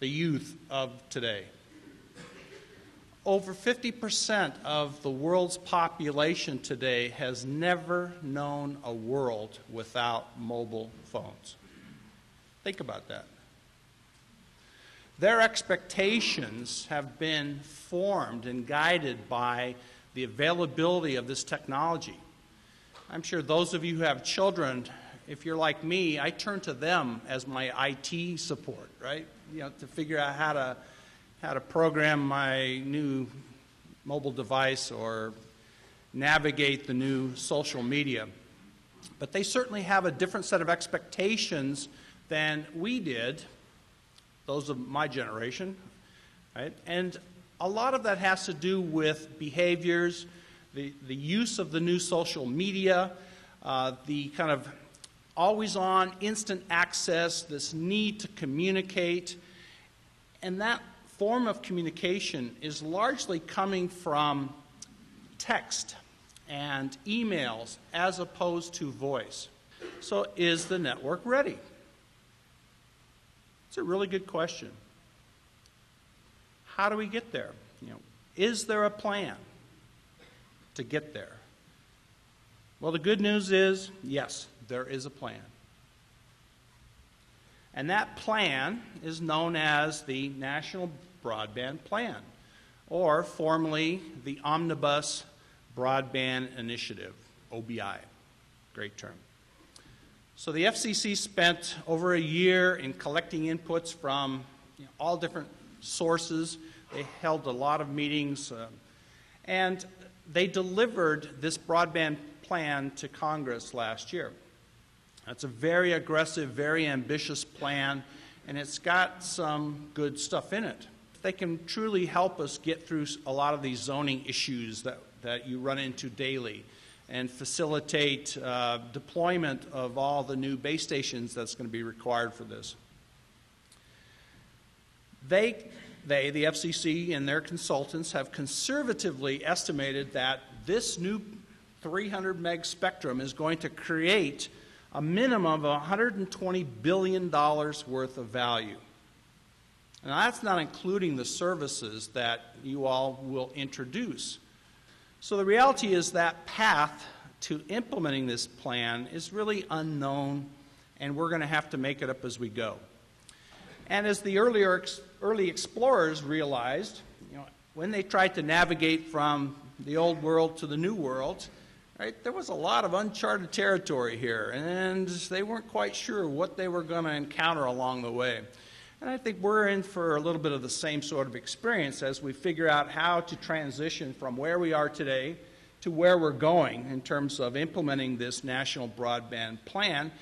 the youth of today. Over 50% of the world's population today has never known a world without mobile phones. Think about that. Their expectations have been formed and guided by the availability of this technology. I'm sure those of you who have children, if you're like me, I turn to them as my IT support, right? To figure out how to program my new mobile device or navigate the new social media. But they certainly have a different set of expectations than we did, those of my generation, right? And a lot of that has to do with behaviors, the use of the new social media, the kind of always-on, instant access, this need to communicate. And that form of communication is largely coming from text and emails as opposed to voice. So is the network ready? It's a really good question. How do we get there? Is there a plan to get there? Well, the good news is, yes, there is a plan. And that plan is known as the National Broadband Plan, or formerly the Omnibus Broadband Initiative, OBI. Great term. So the FCC spent over a year in collecting inputs from all different sources. They held a lot of meetings, and they delivered this broadband plan to Congress last year. It's a very aggressive, very ambitious plan, and it's got some good stuff in it. They can truly help us get through a lot of these zoning issues that you run into daily and facilitate deployment of all the new base stations that's going to be required for this. The FCC and their consultants have conservatively estimated that this new 300 meg spectrum is going to create a minimum of $120 billion worth of value. And that's not including the services that you all will introduce. So the reality is that path to implementing this plan is really unknown, and we're going to have to make it up as we go. And as the early explorers realized, when they tried to navigate from the old world to the new world, right, there was a lot of uncharted territory here, and they weren't quite sure what they were going to encounter along the way. And I think we're in for a little bit of the same sort of experience as we figure out how to transition from where we are today to where we're going in terms of implementing this national broadband plan